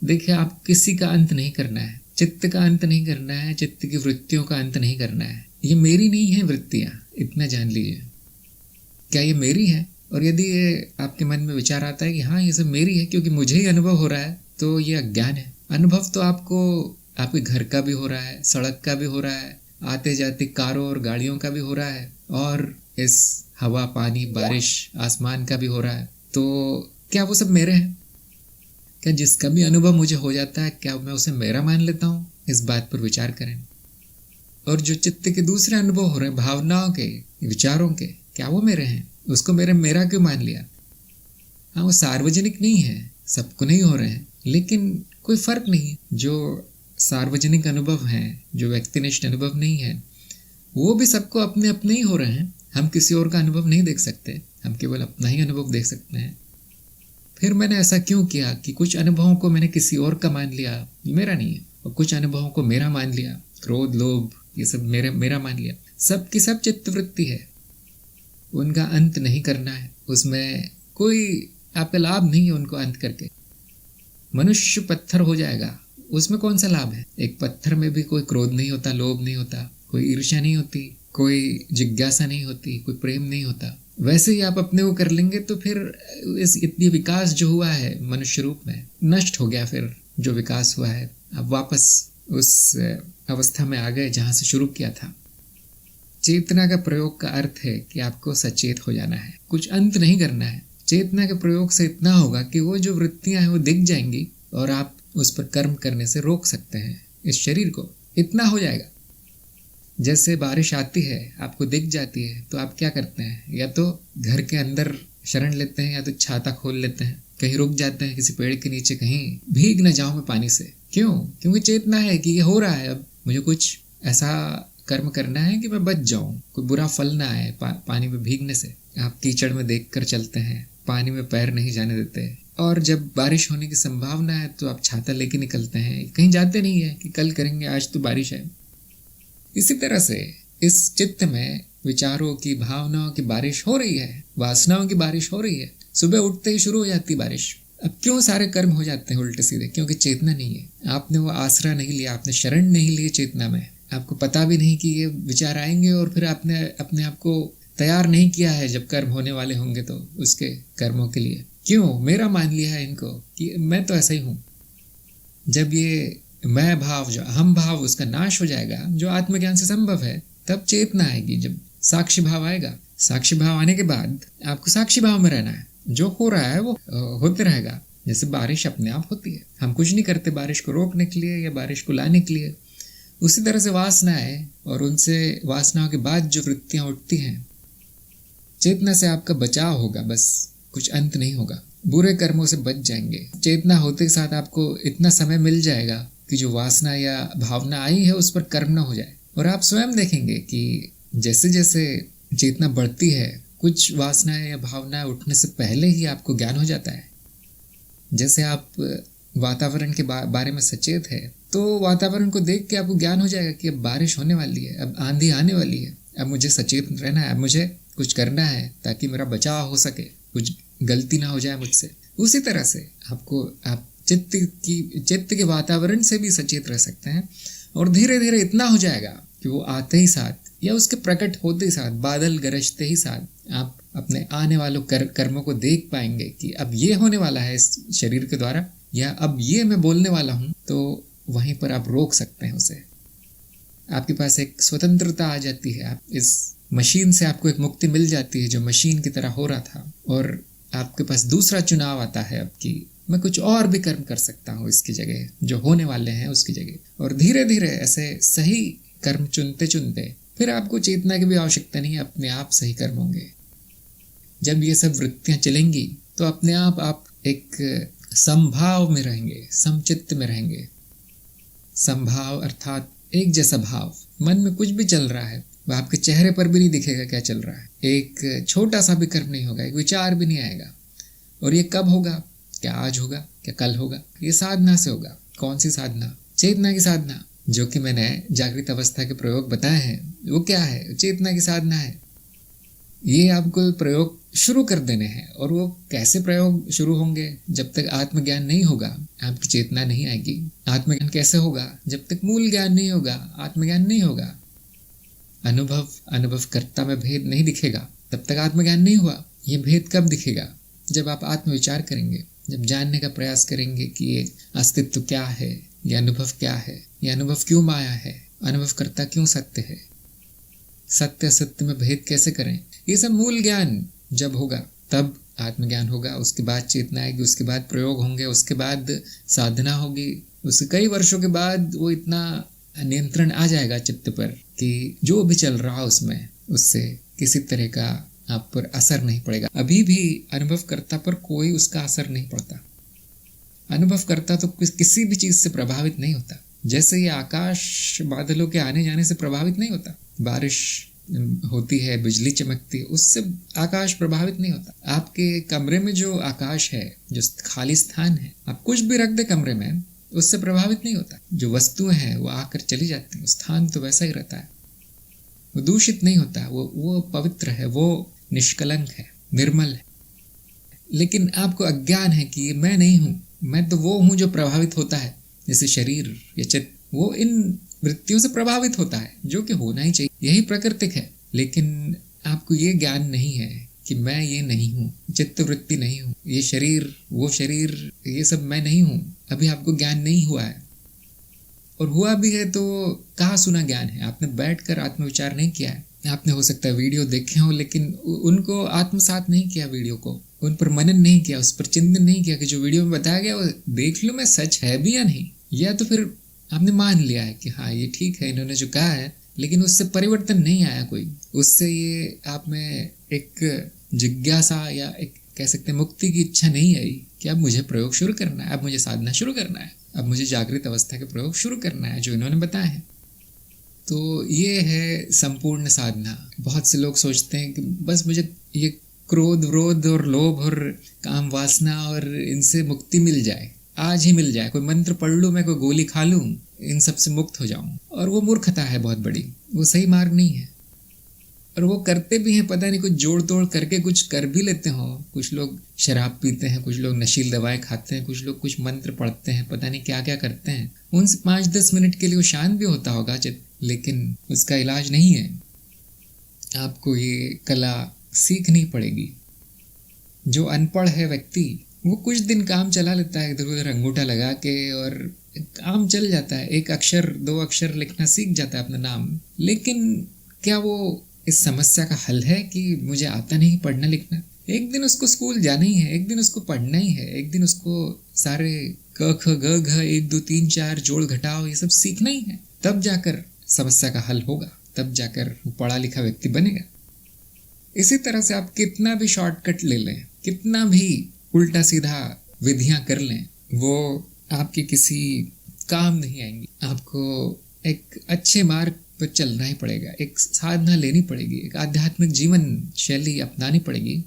देखिए, आप किसी का अंत नहीं करना है, चित्त का अंत नहीं करना है, चित्त की वृत्तियों का अंत नहीं करना है। ये मेरी नहीं है वृत्तियां, इतना जान लीजिए। क्या ये मेरी है? और यदि ये आपके मन में विचार आता है कि हाँ ये सब मेरी है क्योंकि मुझे ही अनुभव हो रहा है, तो ये अज्ञान है। अनुभव तो आपको आपके घर का भी हो रहा है, सड़क का भी हो रहा है, आते जाते कारों और गाड़ियों का भी हो रहा है, और इस हवा, पानी, बारिश, आसमान का भी हो रहा है। तो क्या वो सब मेरे हैं? क्या जिसका भी अनुभव मुझे हो जाता है, क्या मैं उसे मेरा मान लेता हूँ? इस बात पर विचार करें। और जो चित्त के दूसरे अनुभव हो रहे हैं, भावनाओं के, विचारों के, क्या वो मेरे हैं? उसको मेरा क्यों मान लिया? हाँ, वो सार्वजनिक नहीं है, सबको नहीं हो रहे हैं, लेकिन कोई फर्क नहीं। जो सार्वजनिक अनुभव हैं, जो व्यक्तिनिष्ठ अनुभव नहीं है, वो भी सबको अपने अपने ही हो रहे हैं। हम किसी और का अनुभव नहीं देख सकते, हम केवल अपना ही अनुभव देख सकते हैं। फिर मैंने ऐसा क्यों किया कि कुछ अनुभवों को मैंने किसी और का मान लिया, मेरा नहीं है, और कुछ अनुभवों को मेरा मान लिया, क्रोध, लोभ, ये सब मेरा मान लिया। सब की सब चित्तवृत्ति है, उनका अंत नहीं करना है, उसमें कोई आपका लाभ नहीं है उनको अंत करके। मनुष्य पत्थर हो जाएगा, उसमें कौन सा लाभ है? एक पत्थर में भी कोई क्रोध नहीं होता, लोभ नहीं होता, कोई ईर्ष्या नहीं होती, कोई जिज्ञासा नहीं होती, कोई प्रेम नहीं होता। वैसे ही आप अपने को कर लेंगे तो फिर इस इतनी विकास जो हुआ है मनुष्य रूप में, नष्ट हो गया। फिर जो विकास हुआ है, अब वापस उस अवस्था में आ गए जहां से शुरू किया था। चेतना का प्रयोग का अर्थ है कि आपको सचेत हो जाना है, कुछ अंत नहीं करना है। चेतना के प्रयोग से इतना होगा कि वो जो वृत्तियां हैं वो दिख जाएंगी और आप उस पर कर्म करने से रोक सकते हैं इस शरीर को। इतना हो जाएगा। जैसे बारिश आती है, आपको दिख जाती है, तो आप क्या करते हैं? या तो घर के अंदर शरण लेते हैं, या तो छाता खोल लेते हैं, कहीं रुक जाते हैं किसी पेड़ के नीचे, कहीं भीग न जाऊं मैं पानी से। क्यों? क्योंकि चेतना है कि ये हो रहा है, अब मुझे कुछ ऐसा कर्म करना है कि मैं बच जाऊं, कोई बुरा फल ना आए पानी में भीगने से। आप कीचड़ में देख कर चलते हैं, पानी में पैर नहीं जाने देते। और जब बारिश होने की संभावना है तो आप छाता लेके निकलते हैं, कहीं जाते नहीं है कि कल करेंगे, आज तो बारिश है। इसी तरह से इस चित्त में विचारों की, भावनाओं की बारिश हो रही है, वासनाओं की बारिश हो रही है। सुबह उठते ही शुरू हो जाती बारिश। अब क्यों सारे कर्म हो जाते हैं उल्टे सीधे? क्योंकि चेतना नहीं है, आपने वो आसरा नहीं लिया, आपने शरण नहीं ली चेतना में। आपको पता भी नहीं कि ये विचार आएंगे, और फिर आपने अपने आप को तैयार नहीं किया है जब कर्म होने वाले होंगे तो उसके कर्मों के लिए। क्यों? मेरा मान लिया है इनको कि मैं तो ऐसा ही हूं। जब ये मैं भाव, जो अहम भाव, उसका नाश हो जाएगा, जो आत्मज्ञान से संभव है, तब चेतना आएगी। जब साक्षी भाव आएगा, साक्षी भाव आने के बाद आपको साक्षी भाव में रहना है। जो हो रहा है वो होते रहेगा। जैसे बारिश अपने आप होती है, हम कुछ नहीं करते बारिश को रोकने के लिए या बारिश को लाने के लिए। उसी तरह से वासनाएं, और उनसे वासनाओं के बाद जो वृत्तियां उठती हैं, चेतना से आपका बचाव होगा, बस कुछ अंत नहीं होगा। बुरे कर्मों से बच जाएंगे। चेतना होते के साथ आपको इतना समय मिल जाएगा कि जो वासना या भावना आई है उस पर कर्म ना हो जाए। और आप स्वयं देखेंगे कि जैसे जैसे चेतना बढ़ती है, कुछ वासनाएं या भावनाएं उठने से पहले ही आपको ज्ञान हो जाता है। जैसे आप वातावरण के बारे में सचेत है, तो वातावरण को देख के आपको ज्ञान हो जाएगा कि अब बारिश होने वाली है, अब आंधी आने वाली है, अब मुझे सचेत रहना है, अब मुझे कुछ करना है ताकि मेरा बचाव हो सके, कुछ गलती ना हो जाए मुझसे। उसी तरह से आप चित्त के वातावरण से भी सचेत रह सकते हैं। और धीरे धीरे इतना हो जाएगा कि वो आते ही साथ या उसके प्रकट होते ही साथ, बादल गरजते ही साथ, आप अपने आने वालों कर्मों को देख पाएंगे कि अब ये होने वाला है इस शरीर के द्वारा, या अब ये मैं बोलने वाला हूँ, तो वहीं पर आप रोक सकते हैं उसे। आपके पास एक स्वतंत्रता आ जाती है। आप इस मशीन से आपको एक मुक्ति मिल जाती है जो मशीन की तरह हो रहा था, और आपके पास दूसरा चुनाव आता है अब कि मैं कुछ और भी कर्म कर सकता हूँ इसकी जगह, जो होने वाले हैं उसकी जगह। और धीरे धीरे ऐसे सही कर्म चुनते चुनते फिर आपको चेतना की भी आवश्यकता नहीं है, अपने आप सही कर्म होंगे। जब ये सब वृत्तियां चलेंगी तो अपने आप एक समभाव में रहेंगे, समचित्त में रहेंगे। समभाव अर्थात एक जैसा भाव। मन में कुछ भी चल रहा है, वह आपके चेहरे पर भी नहीं दिखेगा क्या चल रहा है। एक छोटा सा भी कर्म नहीं होगा, एक विचार भी नहीं आएगा। और ये कब होगा? क्या आज होगा? क्या कल होगा? ये साधना से होगा। कौन सी साधना? चेतना की साधना। जो कि मैंने जागृत अवस्था के प्रयोग बताए हैं, वो क्या है? चेतना की साधना है। ये आपको प्रयोग शुरू कर देने हैं। और वो कैसे प्रयोग शुरू होंगे? जब तक आत्मज्ञान नहीं होगा, आपकी चेतना नहीं आएगी। आत्मज्ञान कैसे होगा? जब तक मूल ज्ञान नहीं होगा, आत्मज्ञान नहीं होगा। अनुभव कर्ता में भेद नहीं दिखेगा, तब तक आत्मज्ञान नहीं हुआ। ये भेद कब दिखेगा? जब आप आत्मविचार करेंगे, जब जानने का प्रयास करेंगे कि ये अस्तित्व क्या है, ये अनुभव क्या है, ये अनुभव क्यों माया है, अनुभव कर्ता क्यों सत्य है, सत्य असत्य में भेद कैसे करें। ये सब मूल ज्ञान जब होगा तब आत्मज्ञान होगा। उसके बाद चेतना आएगी, उसके बाद प्रयोग होंगे, उसके बाद साधना होगी। उसके कई वर्षों के बाद वो इतना नियंत्रण आ जाएगा चित्त पर कि जो भी चल रहा उसमें, उससे किसी तरह का आप पर असर नहीं पड़ेगा। अभी भी अनुभवकर्ता पर कोई उसका असर नहीं पड़ता। अनुभवकर्ता तो किसी भी चीज से प्रभावित नहीं होता। जैसे ये आकाश बादलों के आने जाने से प्रभावित नहीं होता, बारिश होती है, बिजली चमकती है, उससे आकाश प्रभावित नहीं होता। आपके कमरे में जो आकाश है, जो खाली स्थान है, आप कुछ भी रख दे कमरे में, उससे प्रभावित नहीं होता। जो वस्तुएं हैं वो आकर चली जाती हैं, स्थान तो वैसा ही रहता है, वो दूषित नहीं होता, वो पवित्र है, वो निष्कलंक है, निर्मल है। लेकिन आपको अज्ञान है कि मैं नहीं हूँ, मैं तो वो हूँ जो प्रभावित होता है। जैसे शरीर या चित्त, वो इन वृत्तियों से प्रभावित होता है, जो कि होना ही चाहिए, यही प्राकृतिक है। लेकिन आपको ये ज्ञान नहीं है कि मैं ये नहीं हूँ, चित्त वृत्ति नहीं हूँ, ये शरीर, वो शरीर, ये सब मैं नहीं हूँ। अभी आपको ज्ञान नहीं हुआ है, और हुआ भी है तो कहाँ सुना ज्ञान है? आपने बैठकर आत्मविचार नहीं किया है। आपने हो सकता है वीडियो देखे हो, लेकिन उनको आत्मसात नहीं किया, वीडियो को उन पर मनन नहीं किया, उस पर चिंतन नहीं किया कि जो वीडियो में बताया गया वो देख लो मैं सच है भी या नहीं। या तो फिर आपने मान लिया है कि हाँ ये ठीक है, इन्होंने जो कहा है, लेकिन उससे परिवर्तन नहीं आया कोई। उससे ये आप में एक जिज्ञासा या एक कह सकते हैं मुक्ति की इच्छा नहीं आई कि अब मुझे प्रयोग शुरू करना है, अब मुझे साधना शुरू करना है, अब मुझे जागृत अवस्था के प्रयोग शुरू करना है जो इन्होंने बताया है। तो ये है संपूर्ण साधना। बहुत से लोग सोचते हैं कि बस मुझे ये क्रोध, विरोध और लोभ और काम वासना और इनसे मुक्ति मिल जाए, आज ही मिल जाए, कोई मंत्र पढ़ लूँ मैं, कोई गोली खा लूँ, इन सब से मुक्त हो जाऊं। और वो मूर्खता है बहुत बड़ी, वो सही मार्ग नहीं है। और वो करते भी हैं, पता नहीं कुछ जोड़ तोड़ करके कुछ कर भी लेते हो। कुछ लोग शराब पीते हैं, कुछ लोग नशीली दवाएं खाते हैं, कुछ लोग कुछ मंत्र पढ़ते हैं, पता नहीं क्या क्या करते हैं। उनसे 5-10 मिनट के लिए वो शांत भी होता होगा चित्त, लेकिन उसका इलाज नहीं है। आपको ये कला सीखनी पड़ेगी। जो अनपढ़ है व्यक्ति, वो कुछ दिन काम चला लेता है, इधर उधर अंगूठा लगा के, और काम चल जाता है, 1 अक्षर 2 अक्षर लिखना सीख जाता है अपना नाम। लेकिन क्या वो इस समस्या का हल है कि मुझे आता नहीं पढ़ना लिखना? एक दिन उसको स्कूल जाना ही है, एक दिन उसको पढ़ना ही है, एक दिन उसको सारे क ख ग घ 1 2 3 4 जोड़ घटाओ ये सब सीखना ही है। तब जाकर समस्या का हल होगा, तब जाकर वो पढ़ा लिखा व्यक्ति बनेगा। इसी तरह से आप कितना भी शॉर्टकट ले लें, कितना भी उल्टा सीधा विधियां कर लें, वो आपके किसी काम नहीं आएंगी। आपको एक अच्छे मार्ग पर चलना ही पड़ेगा, एक साधना लेनी पड़ेगी, एक आध्यात्मिक जीवन शैली अपनानी पड़ेगी,